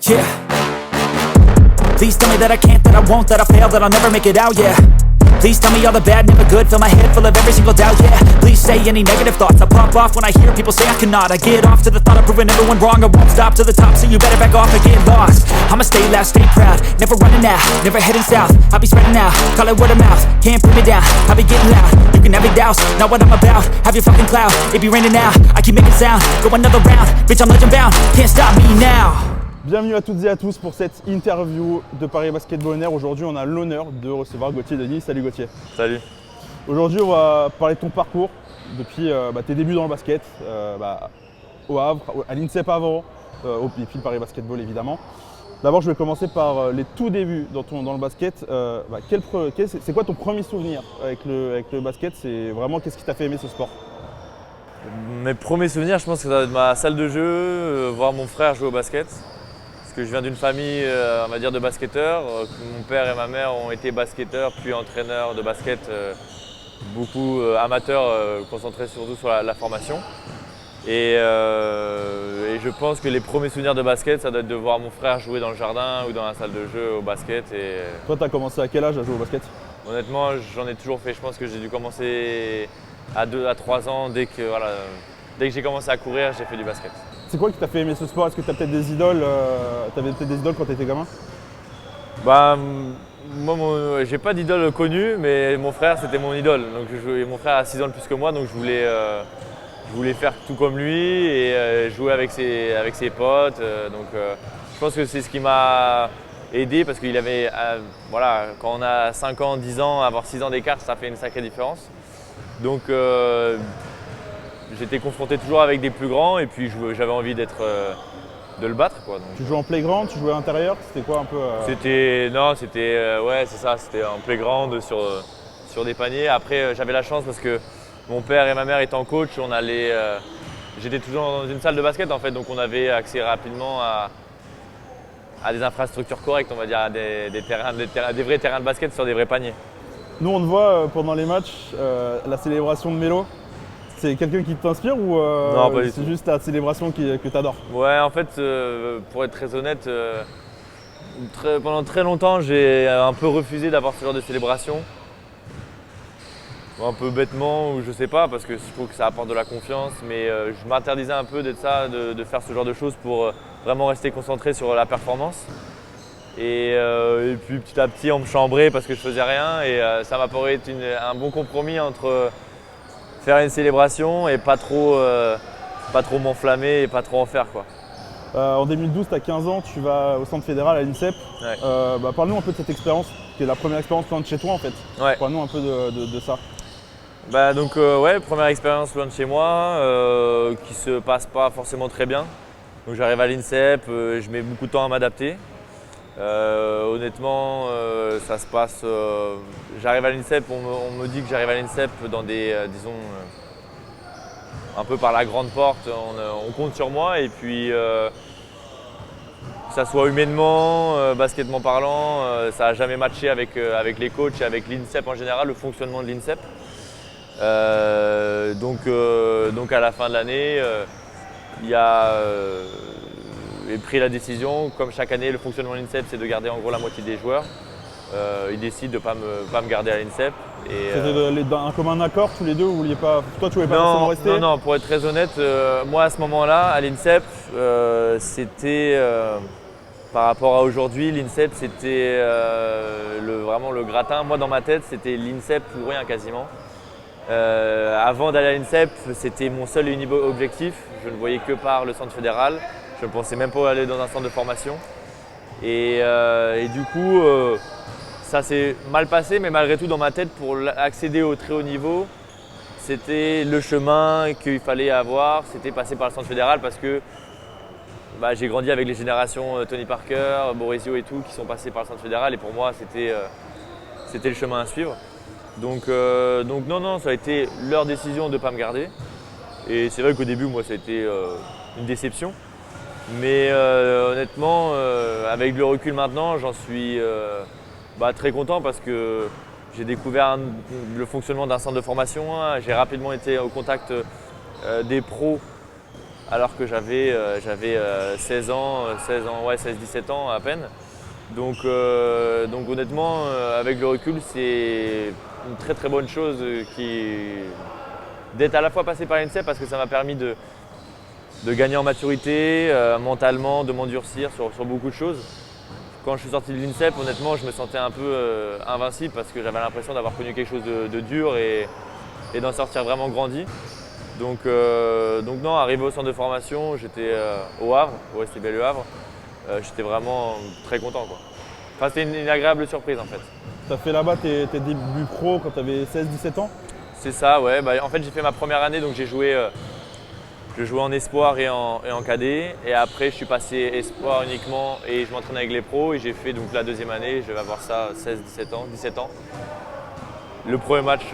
Yeah. Please tell me that I can't, that I won't, that I fail, that I'll never make it out, yeah. Please tell me all the bad, never good, fill my head full of every single doubt, yeah. Please say any negative thoughts, I pop off when I hear people say I cannot. I get off to the thought of proving everyone wrong, I won't stop to the top, so you better back off and get lost. I'ma stay loud, stay proud, never running out, never heading south. I'll be spreading out, call it word of mouth, can't put me down, I'll be getting loud. You can have your doubts, not what I'm about, have your fucking clout, it be raining now, I keep making sound, go another round, bitch I'm legend bound, can't stop me now. Bienvenue à toutes et à tous pour cette interview de Paris Basketball On Air. Aujourd'hui, on a l'honneur de recevoir Gauthier Denis. Salut Gauthier. Salut. Aujourd'hui, on va parler de ton parcours depuis tes débuts dans le basket, au Havre, à l'INSEP avant, et puis le Paris Basketball évidemment. D'abord, je vais commencer par les tout débuts dans le basket. C'est quoi ton premier souvenir avec le basket? C'est vraiment qu'est-ce qui t'a fait aimer ce sport? Mes premiers souvenirs, je pense que ça doit être ma salle de jeu, voir mon frère jouer au basket. Parce que je viens d'une famille, on va dire, de basketteurs. Mon père et ma mère ont été basketteurs, puis entraîneurs de basket, beaucoup amateurs, concentrés surtout sur la formation. Et je pense que les premiers souvenirs de basket, ça doit être de voir mon frère jouer dans le jardin ou dans la salle de jeu au basket. Toi, tu as commencé à quel âge à jouer au basket? Honnêtement, j'en ai toujours fait. Je pense que j'ai dû commencer à 2 à 3 ans. Dès que j'ai commencé à courir, j'ai fait du basket. C'est quoi qui t'a fait aimer ce sport? Est-ce que tu as peut-être des idoles? T'avais peut-être des idoles quand tu étais gamin? Moi, j'ai pas d'idole connue, mais mon frère, c'était mon idole. Donc, mon frère a 6 ans de plus que moi, donc je voulais faire tout comme lui et jouer avec ses potes. Je pense que c'est ce qui m'a aidé parce qu'il avait, quand on a 5 ans, 10 ans, avoir 6 ans d'écart, ça fait une sacrée différence. Donc, j'étais confronté toujours avec des plus grands et puis j'avais envie de le battre, quoi. Donc, tu jouais en playground, tu jouais à l'intérieur? C'était quoi un peu C'était en playground sur des paniers. Après, j'avais la chance parce que mon père et ma mère étant coach, j'étais toujours dans une salle de basket en fait, donc on avait accès rapidement à des infrastructures correctes, on va dire, à des vrais terrains de basket sur des vrais paniers. Nous, on te voit pendant les matchs, la célébration de Melo. C'est quelqu'un qui t'inspire ou Non, pas du tout. C'est juste la célébration que tu adores? Ouais, en fait, pour être très honnête, pendant très longtemps, j'ai un peu refusé d'avoir ce genre de célébration. Un peu bêtement, ou je sais pas, parce que je trouve que ça apporte de la confiance, mais je m'interdisais un peu de faire ce genre de choses pour vraiment rester concentré sur la performance. Et puis petit à petit, on me chambrait parce que je faisais rien et ça m'a paru être un bon compromis entre faire une célébration et pas trop m'enflammer et pas trop en faire, quoi. En 2012, tu as 15 ans, tu vas au centre fédéral à l'INSEP. Ouais. Parle-nous un peu de cette expérience, qui est la première expérience loin de chez toi en fait. Ouais. Parle-nous un peu de ça. Première expérience loin de chez moi, qui se passe pas forcément très bien. Donc j'arrive à l'INSEP, je mets beaucoup de temps à m'adapter. Honnêtement, ça se passe. J'arrive à l'INSEP, on me dit que j'arrive à l'INSEP dans un peu par la grande porte. On compte sur moi et puis que ça soit humainement, basketement parlant, ça n'a jamais matché avec les coachs et avec l'INSEP en général, le fonctionnement de l'INSEP. Donc à la fin de l'année, j'ai pris la décision, comme chaque année le fonctionnement de l'INSEP c'est de garder en gros la moitié des joueurs. Ils décident de ne pas me garder à l'INSEP. C'était un commun accord tous les deux, vous vouliez pas. Toi tu voulais pas forcément rester? Non, pour être très honnête, moi à ce moment-là, à l'INSEP, c'était par rapport à aujourd'hui, l'INSEP c'était vraiment le gratin. Moi dans ma tête, c'était l'INSEP ou rien quasiment. Avant d'aller à l'INSEP, c'était mon seul et unique objectif. Je ne voyais que par le centre fédéral. Je ne pensais même pas aller dans un centre de formation. Et du coup, ça s'est mal passé, mais malgré tout dans ma tête, pour accéder au très haut niveau, c'était le chemin qu'il fallait avoir. C'était passer par le centre fédéral parce que j'ai grandi avec les générations Tony Parker, Borisio et tout qui sont passés par le centre fédéral. Et pour moi, c'était le chemin à suivre. Donc non, ça a été leur décision de ne pas me garder. Et c'est vrai qu'au début, moi, ça a été une déception. Mais honnêtement, avec le recul maintenant, j'en suis très content parce que j'ai découvert le fonctionnement d'un centre de formation. J'ai rapidement été au contact des pros alors que j'avais 16 ans, 16-17 ans à peine. Donc honnêtement, avec le recul, c'est une très très bonne chose d'être à la fois passé par l'INSEP parce que ça m'a permis de gagner en maturité, mentalement, de m'endurcir sur beaucoup de choses. Quand je suis sorti de l'INSEP, honnêtement, je me sentais un peu invincible parce que j'avais l'impression d'avoir connu quelque chose de dur et d'en sortir vraiment grandi. Donc non, arrivé au centre de formation, j'étais au Havre, au STB Le Havre, j'étais vraiment très content, quoi. Enfin, c'était une agréable surprise en fait. Tu as fait là-bas tes débuts pro quand tu avais 16-17 ans? C'est ça, ouais. Bah, en fait, j'ai fait ma première année, donc j'ai joué en espoir et en cadet. Et après, je suis passé espoir uniquement et je m'entraînais avec les pros. Et j'ai fait donc la deuxième année, je vais avoir ça 17 ans. Mon premier match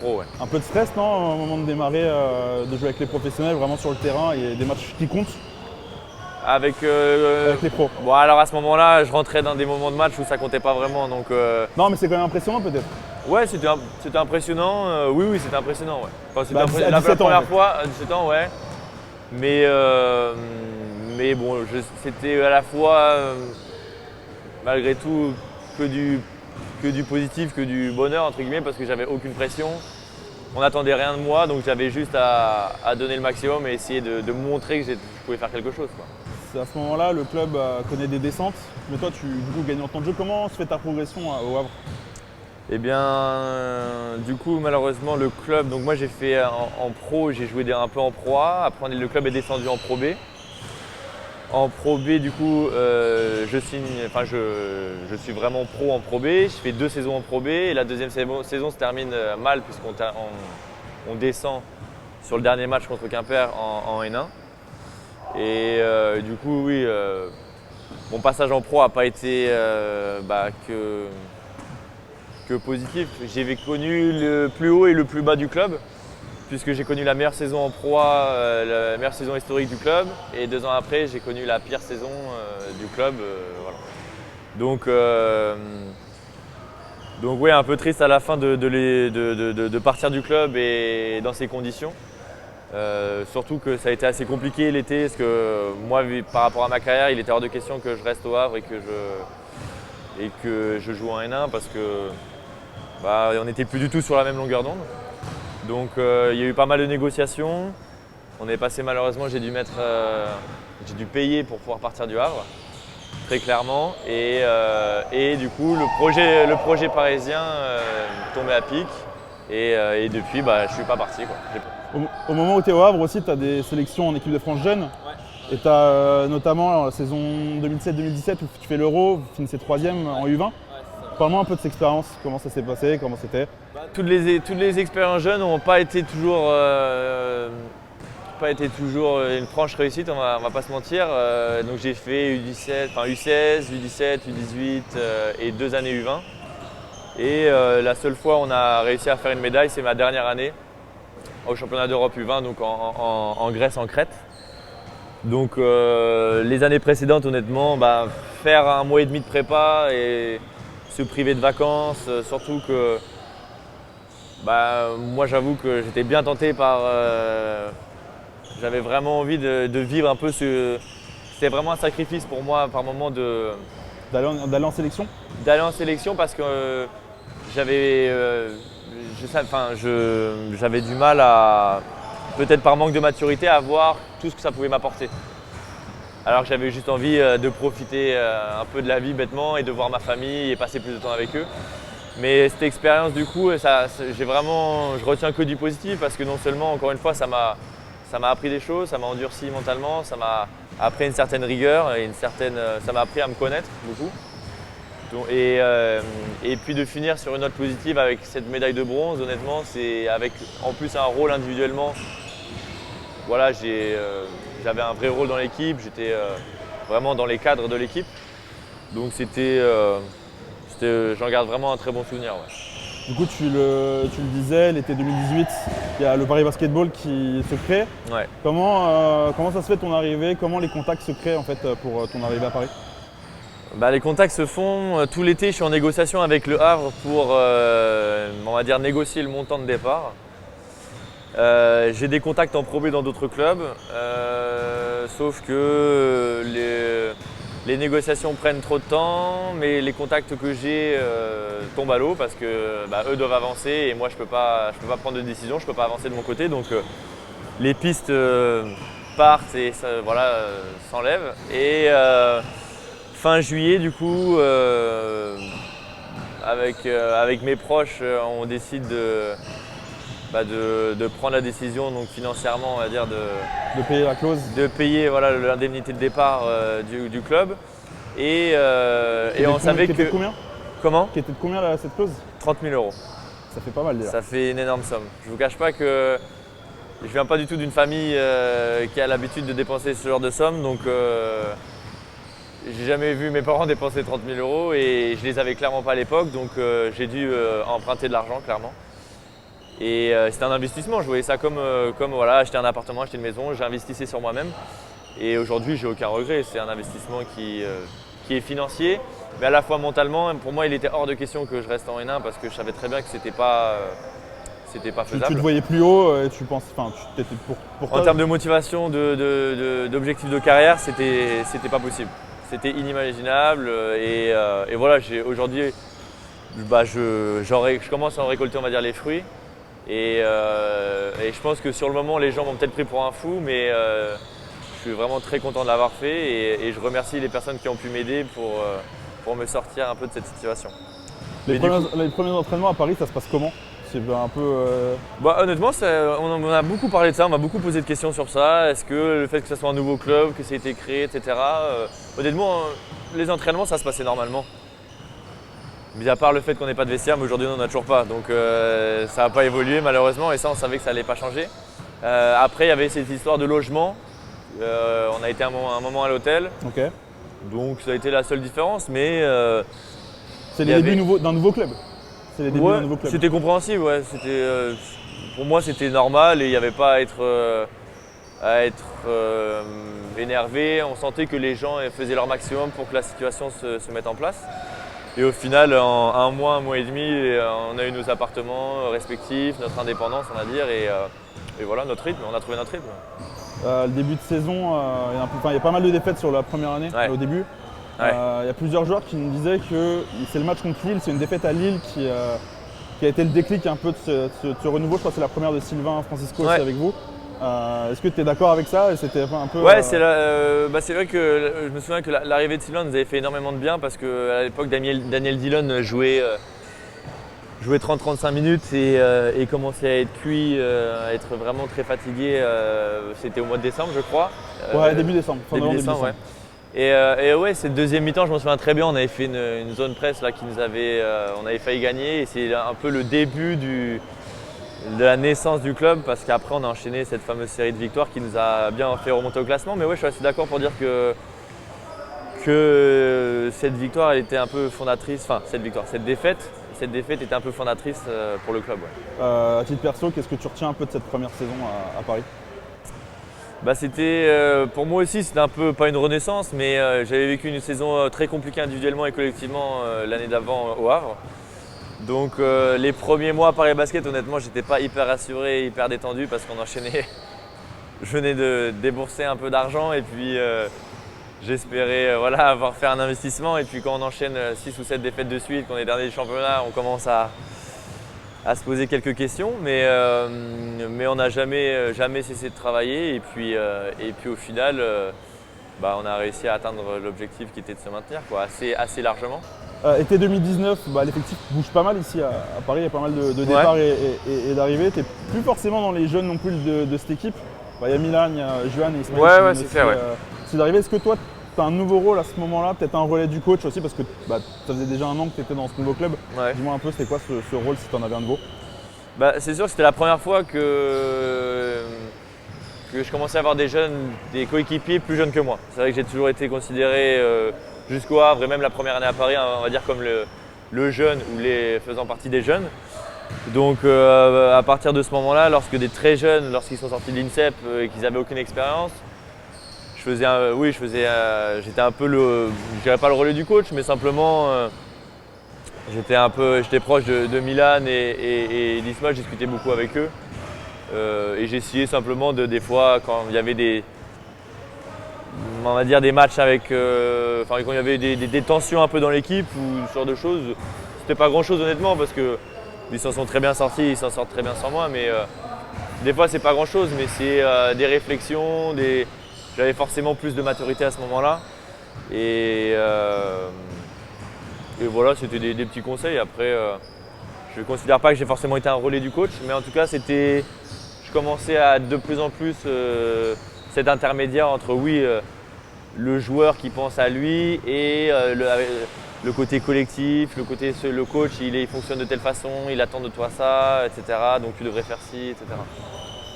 pro, ouais. Un peu de stress, non, au moment de démarrer, de jouer avec les professionnels, vraiment sur le terrain, et des matchs qui comptent avec les pros? Bon, alors à ce moment-là, je rentrais dans des moments de match où ça comptait pas vraiment. Donc, Non, mais c'est quand même impressionnant peut-être. Ouais, c'était impressionnant. Oui, c'était impressionnant, ouais. Enfin, c'était à 17 ans, première fois, à 17 ans, ouais. Mais bon, c'était à la fois, malgré tout, que du positif, que du bonheur, entre guillemets, parce que j'avais aucune pression. On n'attendait rien de moi, donc j'avais juste à donner le maximum et essayer de me montrer que je pouvais faire quelque chose, quoi. À ce moment-là, le club connaît des descentes, mais toi, tu gagnes en temps de jeu. Comment se fait ta progression au Havre? Eh bien, du coup, malheureusement, le club, donc moi j'ai fait en pro, j'ai joué un peu en Pro A. Après, le club est descendu en Pro B. En Pro B, du coup, je suis vraiment pro en Pro B. Je fais 2 saisons en Pro B et la deuxième saison se termine mal puisqu'on descend sur le dernier match contre Quimper en N1. Et du coup, oui, mon passage en pro n'a pas été que positif. J'ai connu le plus haut et le plus bas du club, puisque j'ai connu la meilleure saison en Pro A, la meilleure saison historique du club, et 2 ans après, j'ai connu la pire saison du club. Voilà. Donc oui, un peu triste à la fin de partir du club et dans ces conditions. Surtout que ça a été assez compliqué l'été, parce que moi, par rapport à ma carrière, il était hors de question que je reste au Havre et que je joue en N1 parce que on n'était plus du tout sur la même longueur d'onde. Donc il y a eu pas mal de négociations. On est passé, malheureusement, j'ai dû payer pour pouvoir partir du Havre, très clairement. Et du coup, le projet parisien tombait à pic. Et depuis, je ne suis pas parti, quoi. Au moment où tu es au Havre aussi, tu as des sélections en équipe de France jeune. Ouais. Et tu as notamment la saison 2017-2017 où tu fais l'Euro, vous finissez 3e en U20. Ouais, parle-moi un peu de cette expérience, comment ça s'est passé, comment c'était. Toutes les expériences jeunes n'ont pas été toujours une franche réussite, on va pas se mentir. Donc j'ai fait U16, U17, U18 et 2 années U20. Et la seule fois où on a réussi à faire une médaille, c'est ma dernière année au championnat d'Europe U20, donc en Grèce, en Crète. Donc les années précédentes, honnêtement, faire 1 mois et demi de prépa et se priver de vacances, surtout que moi j'avoue que j'étais bien tenté par… j'avais vraiment envie de vivre un peu c'était vraiment un sacrifice pour moi par moment d'aller en sélection. D'aller en sélection parce que j'avais du mal à, peut-être par manque de maturité, à voir tout ce que ça pouvait m'apporter. Alors que j'avais juste envie de profiter un peu de la vie bêtement et de voir ma famille et passer plus de temps avec eux. Mais cette expérience, du coup, je retiens que du positif parce que non seulement, encore une fois, ça m'a appris des choses, ça m'a endurci mentalement, ça m'a appris une certaine rigueur et ça m'a appris à me connaître beaucoup. Et puis de finir sur une note positive avec cette médaille de bronze, honnêtement, c'est avec en plus un rôle individuellement. Voilà, j'avais un vrai rôle dans l'équipe, j'étais vraiment dans les cadres de l'équipe. Donc j'en garde vraiment un très bon souvenir. Ouais. Du coup, tu le disais, l'été 2018, il y a le Paris Basketball qui se crée. Ouais. Comment ça se fait ton arrivée? Comment les contacts se créent en fait pour ton arrivée à Paris? Les contacts se font tout l'été. Je suis en négociation avec le Havre pour, on va dire, négocier le montant de départ. J'ai des contacts en Pro B dans d'autres clubs, sauf que les négociations prennent trop de temps, mais les contacts que j'ai tombent à l'eau parce que eux doivent avancer et moi je peux pas prendre de décision, je peux pas avancer de mon côté. Donc les pistes partent et s'enlèvent. Et fin juillet du coup, avec mes proches, on décide de prendre la décision donc financièrement, on va dire, De payer la clause. de payer l'indemnité de départ du club. Et on savait Qui était que… de combien Comment ? Qui était de combien là, cette clause? 30 000 €. Ça fait pas mal déjà. Ça fait une énorme somme. Je ne vous cache pas que je viens pas du tout d'une famille qui a l'habitude de dépenser ce genre de somme. Donc j'ai jamais vu mes parents dépenser 30 000 € et je les avais clairement pas à l'époque. Donc j'ai dû emprunter de l'argent clairement. Et c'était un investissement, je voyais ça comme acheter un appartement, acheter une maison, j'investissais sur moi-même. Et aujourd'hui, j'ai aucun regret, c'est un investissement qui est financier, mais à la fois mentalement, pour moi, il était hors de question que je reste en N1 parce que je savais très bien que c'était pas faisable. Tu te voyais plus haut et tu penses, tu étais pour En toi. termes de motivation, d'objectif de carrière, c'était pas possible. C'était inimaginable et voilà, aujourd'hui, je commence à en récolter, on va dire, les fruits. Et je pense que sur le moment, les gens m'ont peut-être pris pour un fou, mais je suis vraiment très content de l'avoir fait et je remercie les personnes qui ont pu m'aider pour me sortir un peu de cette situation. Les premiers entraînements à Paris, ça se passe comment? C'est un peu. Honnêtement, on a beaucoup parlé de ça, on m'a beaucoup posé de questions sur ça. Est-ce que le fait que ce soit un nouveau club, que ça a été créé, etc. Honnêtement, les entraînements, ça se passait normalement. Mis à part le fait qu'on n'ait pas de vestiaire, mais aujourd'hui on n'en a toujours pas. Donc ça n'a pas évolué malheureusement et ça on savait que ça n'allait pas changer. Après il y avait cette histoire de logement. On a été un moment à l'hôtel. Ok. Donc ça a été la seule différence. Mais c'est les débuts d'un nouveau club. C'est les débuts d'un nouveau club. C'était compréhensible, ouais. Pour moi c'était normal et il n'y avait pas à être énervé. On sentait que les gens faisaient leur maximum pour que la situation se mette en place. Et au final, en un mois et demi, on a eu nos appartements respectifs, notre indépendance, on va dire, et voilà notre rythme, on a trouvé notre rythme. Le début de saison, il y a pas mal de défaites sur la première année, au début. Ouais. Il y a plusieurs joueurs qui nous disaient que c'est le match contre Lille, c'est une défaite à Lille qui a été le déclic un peu de ce renouveau. Je crois que c'est la première de Sylvain Francisco aussi avec vous. Est-ce que tu es d'accord avec ça? C'était un peu. Ouais, c'est vrai que je me souviens que l'arrivée de Sylvain nous avait fait énormément de bien parce qu'à l'époque, Daniel Dillon jouait 30-35 minutes et commençait à être cuit, à être vraiment très fatigué. C'était au mois de décembre, je crois. Ouais, début décembre. Début décembre, ouais. Et ouais, cette deuxième mi-temps, je me souviens très bien, on avait fait une zone presse là, on avait failli gagner et c'est un peu le début de la naissance du club parce qu'après on a enchaîné cette fameuse série de victoires qui nous a bien fait remonter au classement. Mais ouais, je suis assez d'accord pour dire que cette victoire elle était un peu fondatrice, cette défaite était un peu fondatrice pour le club. Ouais. À titre perso, qu'est-ce que tu retiens un peu de cette première saison à Paris? C'était pour moi aussi, c'était un peu pas une renaissance, mais j'avais vécu une saison très compliquée individuellement et collectivement l'année d'avant au Havre. Donc les premiers mois à Paris Basket, honnêtement, j'étais pas hyper rassuré, hyper détendu parce qu'on enchaînait. Je venais de débourser un peu d'argent et puis j'espérais avoir fait un investissement. Et puis quand on enchaîne 6 ou 7 défaites de suite, qu'on est dernier du championnat, on commence à se poser quelques questions. Mais on n'a jamais cessé de travailler. Et puis au final, on a réussi à atteindre l'objectif qui était de se maintenir assez largement. Été 2019, l'effectif bouge pas mal ici à Paris, il y a pas mal de départs et d'arrivées. Tu n'es plus forcément dans les jeunes non plus de cette équipe. Il y a Milan, il y a Juan et Ismaël. Ouais, c'est clair. C'est d'arriver. Est-ce que toi, tu as un nouveau rôle à ce moment-là, peut-être un relais du coach aussi, parce que ça faisait déjà un an que tu étais dans ce nouveau club. Ouais. Dis-moi un peu, c'était quoi ce rôle si tu en avais un nouveau? C'est sûr que c'était la première fois que je commençais à avoir des coéquipiers plus jeunes que moi. C'est vrai que j'ai toujours été considéré jusqu'au Havre et même la première année à Paris, on va dire comme le jeune ou les faisant partie des jeunes. Donc à partir de ce moment-là, lorsque des très jeunes, lorsqu'ils sont sortis de l'INSEP et qu'ils n'avaient aucune expérience, j'étais un peu je dirais pas le relais du coach, mais simplement j'étais proche de Milan et d'Isma, je discutais beaucoup avec eux. Et j'ai essayé simplement des fois quand il y avait on va dire des matchs avec, quand il y avait des tensions un peu dans l'équipe ou ce genre de choses, c'était pas grand chose honnêtement parce qu'ils s'en sont très bien sortis, ils s'en sortent très bien sans moi, mais des fois c'est pas grand chose, mais c'est des réflexions, j'avais forcément plus de maturité à ce moment-là. Et voilà, c'était des petits conseils. Après, je ne considère pas que j'ai forcément été un relais du coach, mais en tout cas, je commençais à de plus en plus cet intermédiaire entre le joueur qui pense à lui et le côté collectif, le coach, il fonctionne de telle façon, il attend de toi ça, etc. Donc tu devrais faire ci, etc.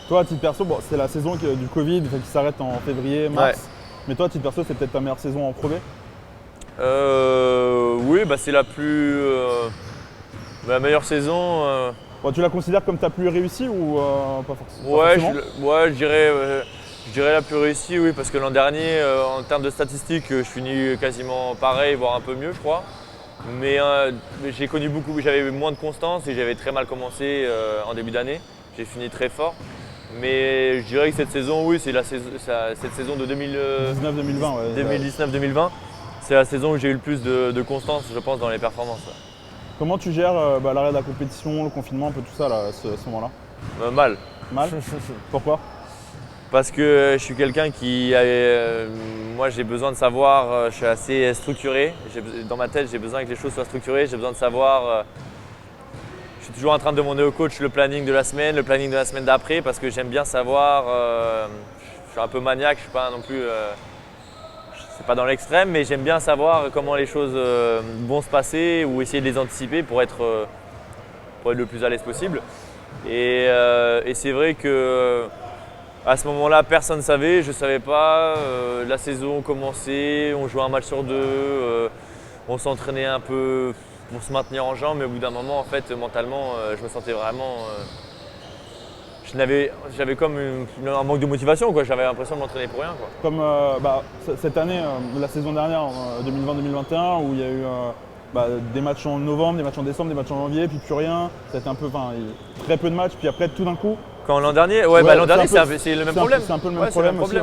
Toi, à titre perso, bon, c'est la saison du Covid qui s'arrête en février, mars. Ouais. Mais toi, à titre perso, c'est peut-être ta meilleure saison en Pro B? Oui, c'est la meilleure saison. Bon, tu la considères comme ta plus réussie ou pas forcément? Ouais, je dirais la plus réussie, oui, parce que l'an dernier, en termes de statistiques, je finis quasiment pareil, voire un peu mieux, je crois. Mais j'avais moins de constance et j'avais très mal commencé en début d'année. J'ai fini très fort. Mais je dirais que cette saison, oui, c'est cette saison de 2019-2020. C'est la saison où j'ai eu le plus de constance, je pense, dans les performances. Comment tu gères l'arrêt de la compétition, le confinement, un peu tout ça là, à ce moment-là? Mal. Mal? Pourquoi? Parce que je suis quelqu'un moi j'ai besoin de savoir, je suis assez structuré. Dans ma tête, j'ai besoin que les choses soient structurées, j'ai besoin de savoir. Je suis toujours en train de demander au coach le planning de la semaine d'après, parce que j'aime bien savoir. Je suis un peu maniaque, je suis pas non plus. C'est pas dans l'extrême, mais j'aime bien savoir comment les choses vont se passer ou essayer de les anticiper pour être le plus à l'aise possible. Et c'est vrai que à ce moment-là, personne ne savait, je ne savais pas. La saison commençait, on jouait un match sur deux, on s'entraînait un peu pour se maintenir en jambes, mais au bout d'un moment, en fait, mentalement, je me sentais vraiment. J'avais comme un manque de motivation, quoi. J'avais l'impression de m'entraîner pour rien, quoi. Comme cette année, la saison dernière, 2020-2021, où il y a eu des matchs en novembre, des matchs en décembre, des matchs en janvier, puis plus rien. C'était un peu, très peu de matchs, puis après tout d'un coup. Quand l'an dernier, l'an dernier c'est le même problème. C'est un peu le même problème aussi.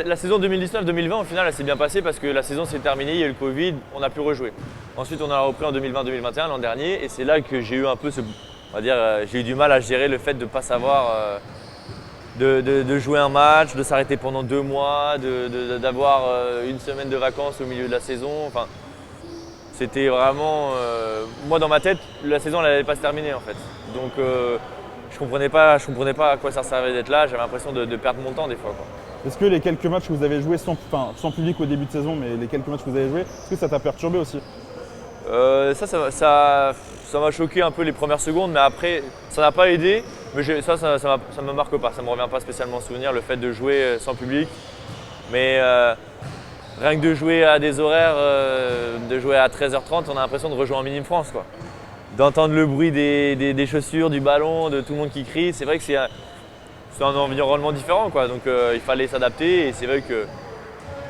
La saison 2019-2020, au final, elle s'est bien passée parce que la saison s'est terminée, il y a eu le Covid, on n'a plus rejoué. Ensuite, on a repris en 2020-2021, l'an dernier, et c'est là que j'ai eu un peu j'ai eu du mal à gérer le fait de ne pas savoir de jouer un match, de s'arrêter pendant 2 mois, d'avoir une semaine de vacances au milieu de la saison. Enfin, c'était vraiment… moi, dans ma tête, la saison n'allait pas se terminer en fait. Donc, je comprenais pas à quoi ça servait d'être là. J'avais l'impression de perdre mon temps des fois, quoi. Est-ce que les quelques matchs que vous avez joués sans public au début de saison, mais les quelques matchs que vous avez joués, est-ce que ça t'a perturbé aussi? Ça m'a choqué un peu les premières secondes, mais après, ça n'a pas aidé. Mais ça me marque pas, ça me revient pas spécialement en souvenir, le fait de jouer sans public. Mais rien que de jouer à des horaires, de jouer à 13h30, on a l'impression de rejouer en Minime France, quoi. D'entendre le bruit des chaussures, du ballon, de tout le monde qui crie, c'est vrai que c'est un environnement différent, quoi. Donc il fallait s'adapter et c'est vrai que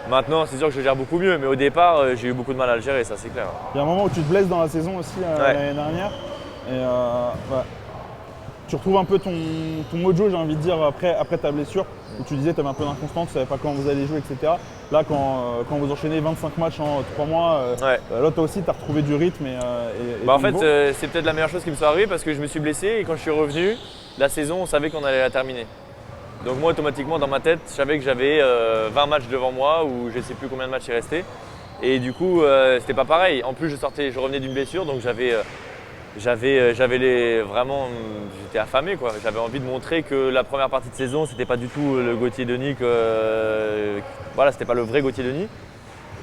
maintenant c'est sûr que je gère beaucoup mieux, mais au départ j'ai eu beaucoup de mal à le gérer, ça c'est clair. Il y a un moment où tu te blesses dans la saison aussi l'année dernière et tu retrouves un peu ton mojo, j'ai envie de dire, après ta blessure, où tu disais que tu avais un peu d'inconstance, tu ne savais pas quand vous allez jouer, etc. Là quand vous enchaînez 25 matchs en 3 mois, là toi aussi tu as retrouvé du rythme en fait c'est peut-être la meilleure chose qui me soit arrivée parce que je me suis blessé et quand je suis revenu, la saison on savait qu'on allait la terminer. Donc moi automatiquement dans ma tête, je savais que j'avais 20 matchs devant moi ou je ne sais plus combien de matchs il restait. Et du coup c'était pas pareil. En plus je revenais d'une blessure, donc vraiment, j'étais affamé, quoi. J'avais envie de montrer que la première partie de saison, c'était pas du tout le Gauthier Denis c'était pas le vrai Gauthier Denis.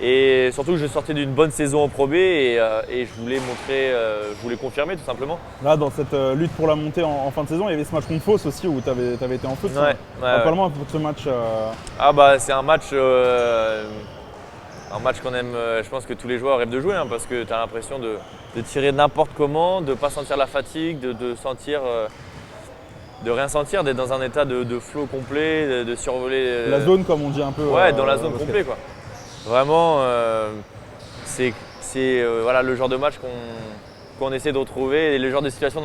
Et surtout que je sortais d'une bonne saison en Pro B et je voulais montrer, je voulais confirmer tout simplement. Là, dans cette lutte pour la montée en fin de saison, il y avait ce match contre Fos aussi où tu avais été en foot. Parle-moi un peu de ce match. C'est un match qu'on aime, je pense que tous les joueurs rêvent de jouer, hein, parce que tu as l'impression de tirer n'importe comment, de ne pas sentir la fatigue, de rien sentir, d'être dans un état de flow complet, de survoler. La zone, comme on dit un peu. Ouais, dans la zone complète, quoi. Vraiment, c'est le genre de match qu'on essaie de retrouver et le genre de situation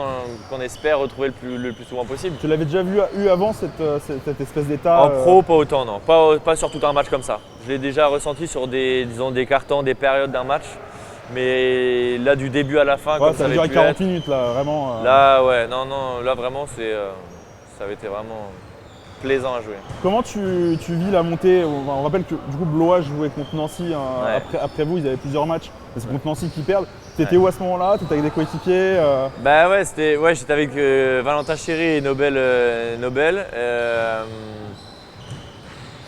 qu'on espère retrouver le plus souvent possible. Tu l'avais déjà eu avant cette espèce d'état En pro, pas autant, non. Pas sur tout un match comme ça. Je l'ai déjà ressenti sur des cartons, des périodes d'un match. Mais là, du début à la fin, comme ça avait duré 40 minutes, là, vraiment. Là, ouais, non, là vraiment, ça avait été vraiment plaisant à jouer. Comment tu vis la montée? On rappelle que du coup, Blois jouait contre Nancy après vous, ils avaient plusieurs matchs. C'est contre Nancy qui perdent. T'étais où à ce moment-là? T'étais avec des coéquipiers? Bah ouais, j'étais avec Valentin Chéry et Nobel.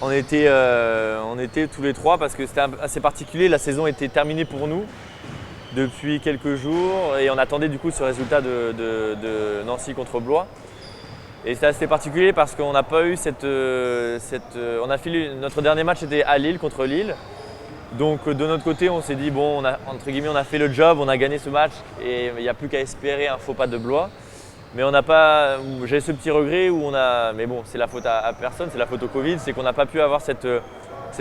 On était tous les trois parce que c'était assez particulier. La saison était terminée pour nous depuis quelques jours et on attendait du coup ce résultat de Nancy contre Blois. Et c'est assez particulier parce qu'on n'a pas eu notre dernier match était à Lille contre Lille. Donc de notre côté, on s'est dit bon, on a fait le job, on a gagné ce match et il n'y a plus qu'à espérer un faux pas de Blois. Mais on n'a pas, j'ai ce petit regret mais bon, c'est la faute à personne, c'est la faute au Covid, c'est qu'on n'a pas pu avoir cet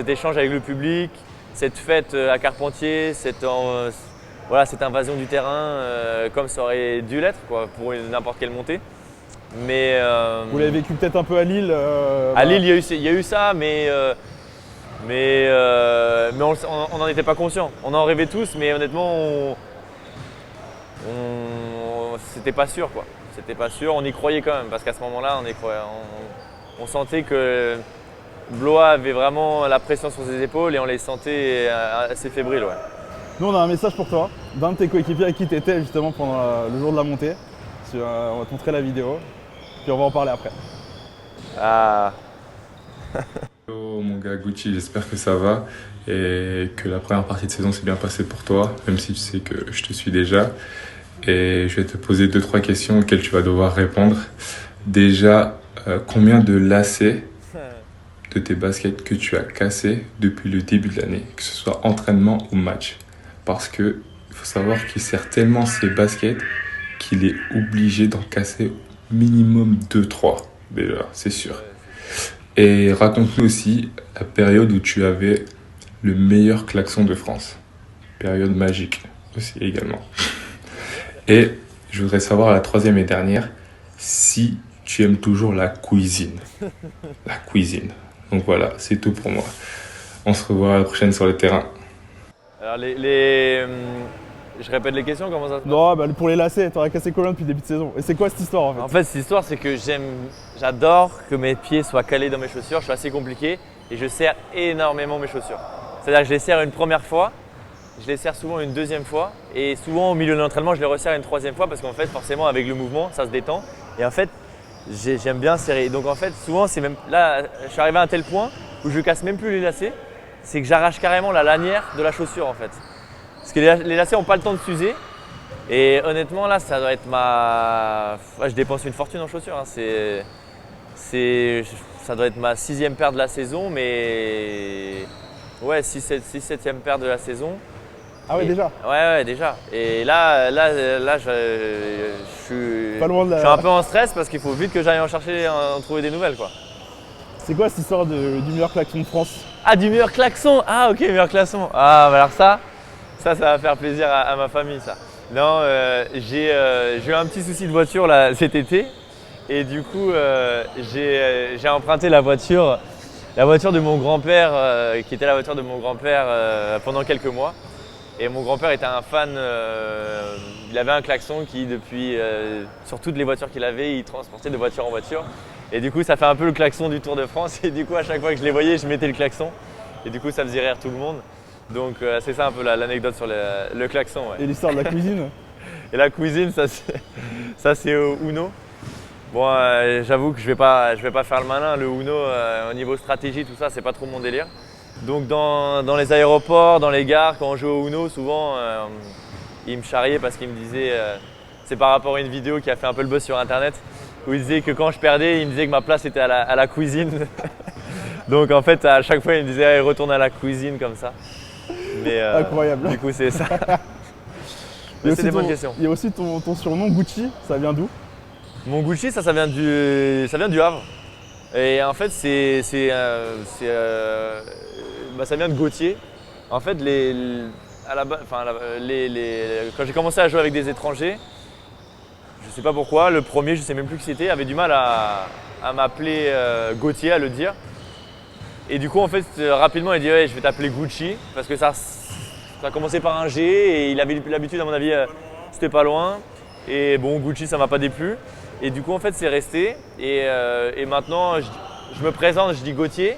échange avec le public, cette fête à Carpentier, cette invasion du terrain comme ça aurait dû l'être pour n'importe quelle montée. Mais vous l'avez vécu peut-être un peu à Lille. À Lille, il y a eu ça, mais on n'en était pas conscient. On en rêvait tous, mais honnêtement, c'était pas sûr, quoi. C'était pas sûr. On y croyait quand même, parce qu'à ce moment-là, on sentait que Blois avait vraiment la pression sur ses épaules et on les sentait assez fébriles. Ouais. Nous, on a un message pour toi d'un de tes coéquipiers avec qui tu étais justement pendant le jour de la montée. On va te montrer la vidéo, puis on va en parler après. Ah. Hello mon gars Gucci, j'espère que ça va et que la première partie de saison s'est bien passée pour toi, même si tu sais que je te suis déjà. Et je vais te poser 2-3 questions auxquelles tu vas devoir répondre. Déjà, combien de lacets de tes baskets que tu as cassés depuis le début de l'année, que ce soit entraînement ou match? Parce que il faut savoir qu'il sert tellement ces baskets qu'il est obligé d'en casser minimum 2-3 déjà, c'est sûr. Et raconte-nous aussi la période où tu avais le meilleur klaxon de France. Période magique aussi également. Et je voudrais savoir la troisième et dernière, si tu aimes toujours la cuisine. La cuisine. Donc voilà, c'est tout pour moi. On se revoit à la prochaine sur le terrain. Alors je répète les questions, comment ça se passe? Non, pour les lacets, t'aurais cassé combien depuis le début de saison? Et c'est quoi cette histoire en fait? En fait, cette histoire, c'est que j'adore que mes pieds soient calés dans mes chaussures. Je suis assez compliqué et je serre énormément mes chaussures. C'est-à-dire que je les serre une première fois, je les serre souvent une deuxième fois et souvent au milieu de l'entraînement, je les resserre une troisième fois parce qu'en fait, forcément, avec le mouvement, ça se détend. Et en fait, j'aime bien serrer. Donc en fait, souvent, c'est même là, je suis arrivé à un tel point où je casse même plus les lacets, c'est que j'arrache carrément la lanière de la chaussure en fait. Parce que les lacets n'ont pas le temps de s'user. Et honnêtement, là, ça doit être je dépense une fortune en chaussures. Hein. Ça doit être ma 6e paire de la saison, mais ouais, 6-7e paire de la saison. Ah ouais, déjà? Ouais, déjà. Et là je suis pas loin de je suis un peu en stress parce qu'il faut vite que j'aille en trouver des nouvelles, quoi. C'est quoi cette histoire du meilleur klaxon de France? Ah, du meilleur klaxon? Ah, ok, meilleur klaxon. Ah, bah alors ça va faire plaisir à ma famille, ça. Non, j'ai eu un petit souci de voiture là, cet été et du coup j'ai emprunté la voiture de mon grand-père qui était la voiture de mon grand-père pendant quelques mois. Et mon grand-père était un fan, il avait un klaxon qui depuis, sur toutes les voitures qu'il avait, il transportait de voiture en voiture. Et du coup ça fait un peu le klaxon du Tour de France et du coup à chaque fois que je les voyais je mettais le klaxon et du coup ça faisait rire tout le monde. Donc c'est ça un peu l'anecdote sur le klaxon. Ouais. Et l'histoire de la cuisine? Et la cuisine, ça c'est au Uno. Bon, j'avoue que je vais pas faire le malin. Le Uno, au niveau stratégie, tout ça, c'est pas trop mon délire. Donc dans les aéroports, dans les gares, quand on joue au Uno, souvent, il me charriait parce qu'il me disait, c'est par rapport à une vidéo qui a fait un peu le buzz sur internet, où il disait que quand je perdais, il me disait que ma place était à la cuisine. Donc en fait, à chaque fois, il me disait, hey, retourne à la cuisine comme ça. Mais, incroyable. Du coup, c'est ça. C'est des bonnes questions. Il y a aussi ton surnom Gucci, ça vient d'où? Mon Gucci, ça vient du Havre. Et en fait, ça vient de Gauthier. En fait, quand j'ai commencé à jouer avec des étrangers, je ne sais pas pourquoi, le premier, je ne sais même plus qui c'était, avait du mal à m'appeler Gauthier, à le dire. Et du coup, en fait, rapidement, il dit ouais, je vais t'appeler Gucci parce que ça a commencé par un G et il avait l'habitude, à mon avis, c'était pas loin. Et bon, Gucci, ça m'a pas déplu. Et du coup, en fait, c'est resté. Et maintenant, je me présente, je dis Gauthier.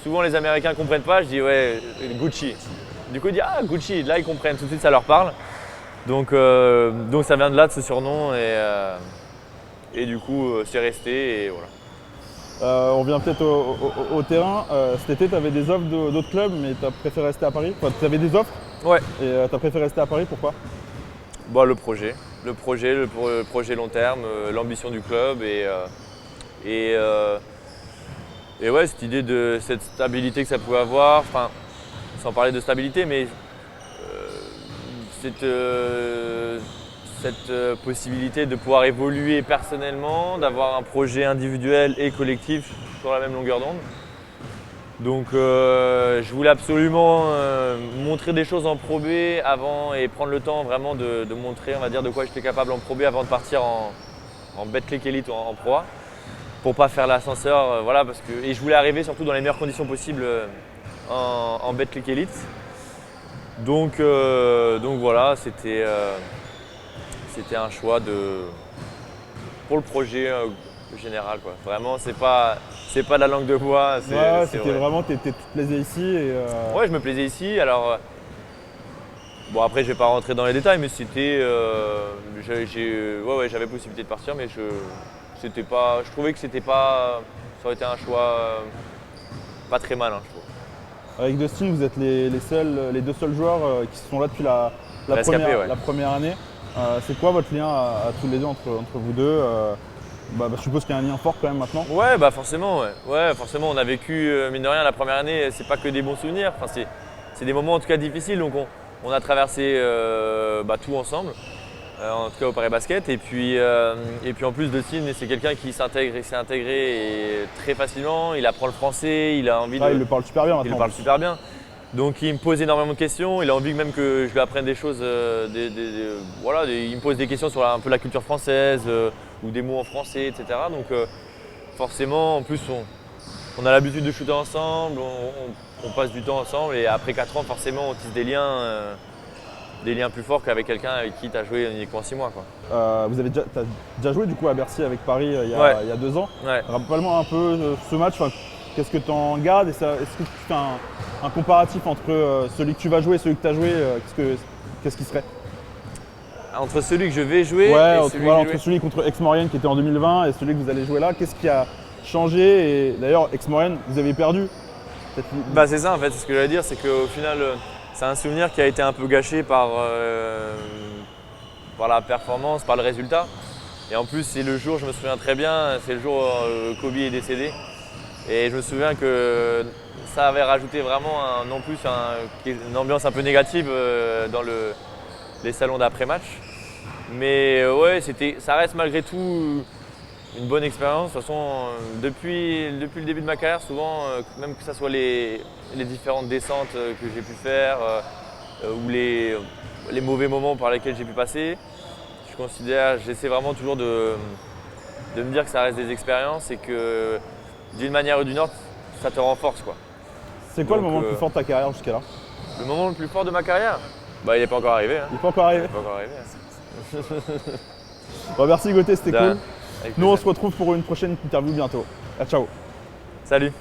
Souvent, les Américains ne comprennent pas, je dis ouais, Gucci. Du coup, ils disent ah, Gucci. Là, ils comprennent, tout de suite, ça leur parle. Donc ça vient de là, de ce surnom. Et du coup, c'est resté. Et voilà. On revient peut-être au terrain. Cet été, tu avais des offres d'autres clubs, mais tu as préféré rester à Paris. Enfin, tu avais des offres Ouais. et tu as préféré rester à Paris, pourquoi? Bon, le projet long terme, l'ambition du club et ouais, cette idée de cette stabilité que ça pouvait avoir, enfin, sans parler de stabilité, mais cette possibilité de pouvoir évoluer personnellement, d'avoir un projet individuel et collectif sur la même longueur d'onde. Donc je voulais absolument montrer des choses en Pro B avant et prendre le temps vraiment de montrer, on va dire, de quoi j'étais capable en Pro B avant de partir en Betclic Elite ou en Pro A, pour pas faire l'ascenseur, voilà, et je voulais arriver surtout dans les meilleures conditions possibles en Betclic Elite. Donc voilà, c'était un choix pour le projet général, quoi. Vraiment, c'est pas de la langue de bois. Ouais, c'était vraiment, tu te plaisais ici. Ouais, je me plaisais ici. Alors, bon, après, je vais pas rentrer dans les détails, mais c'était, j'avais possibilité de partir, mais je trouvais que ça aurait été un choix pas très malin, je trouve. Avec Dustin, vous êtes les deux seuls joueurs qui sont là depuis la première année. C'est quoi votre lien à tous les deux entre vous deux? Je suppose qu'il y a un lien fort quand même maintenant. Ouais, forcément. Ouais, forcément, on a vécu, mine de rien, la première année, c'est pas que des bons souvenirs. Enfin, c'est des moments en tout cas difficiles, donc on a traversé tout ensemble, en tout cas au Paris Basket. Et puis en plus, Dustin, c'est quelqu'un qui s'est intégré très facilement. Il apprend le français, il a envie il le parle super bien maintenant. Il le parle super bien. Donc il me pose énormément de questions, il a envie même que je lui apprenne des choses, il me pose des questions sur un peu la culture française ou des mots en français, etc. Donc forcément, en plus on a l'habitude de shooter ensemble, on passe du temps ensemble et après 4 ans, forcément on tisse des liens plus forts qu'avec quelqu'un avec qui tu as joué uniquement 6 mois, quoi. T'as déjà joué du coup à Bercy avec Paris il y a 2 ans. Ouais. Rappelle-moi un peu ce match. Qu'est-ce que tu en gardes? Est-ce que tu fais un comparatif entre celui que tu vas jouer et celui que tu as joué? Qu'est-ce qui serait? Entre celui que je vais jouer entre celui contre Aix-Maurienne qui était en 2020 et celui que vous allez jouer là, qu'est-ce qui a changé? Et d'ailleurs, Aix-Maurienne, vous avez perdu. C'est ça en fait, ce que j'allais dire, c'est qu'au final, c'est un souvenir qui a été un peu gâché par la performance, par le résultat. Et en plus, c'est le jour, je me souviens très bien, c'est le jour où Kobe est décédé. Et je me souviens que ça avait rajouté vraiment une ambiance un peu négative dans les salons d'après-match. Mais ouais, ça reste malgré tout une bonne expérience. De toute façon, depuis le début de ma carrière, souvent, même que ce soit les différentes descentes que j'ai pu faire ou les mauvais moments par lesquels j'ai pu passer, j'essaie vraiment toujours de me dire que ça reste des expériences et que d'une manière ou d'une autre, ça te renforce, quoi. C'est quoi le moment le plus fort de ta carrière jusqu'à là? Le moment le plus fort de ma carrière? Il n'est pas encore arrivé. Hein. Il n'est pas encore arrivé? Il n'est pas encore arrivé. Merci Gauthier, c'était cool. Nous on se retrouve pour une prochaine interview bientôt. Ciao. Salut.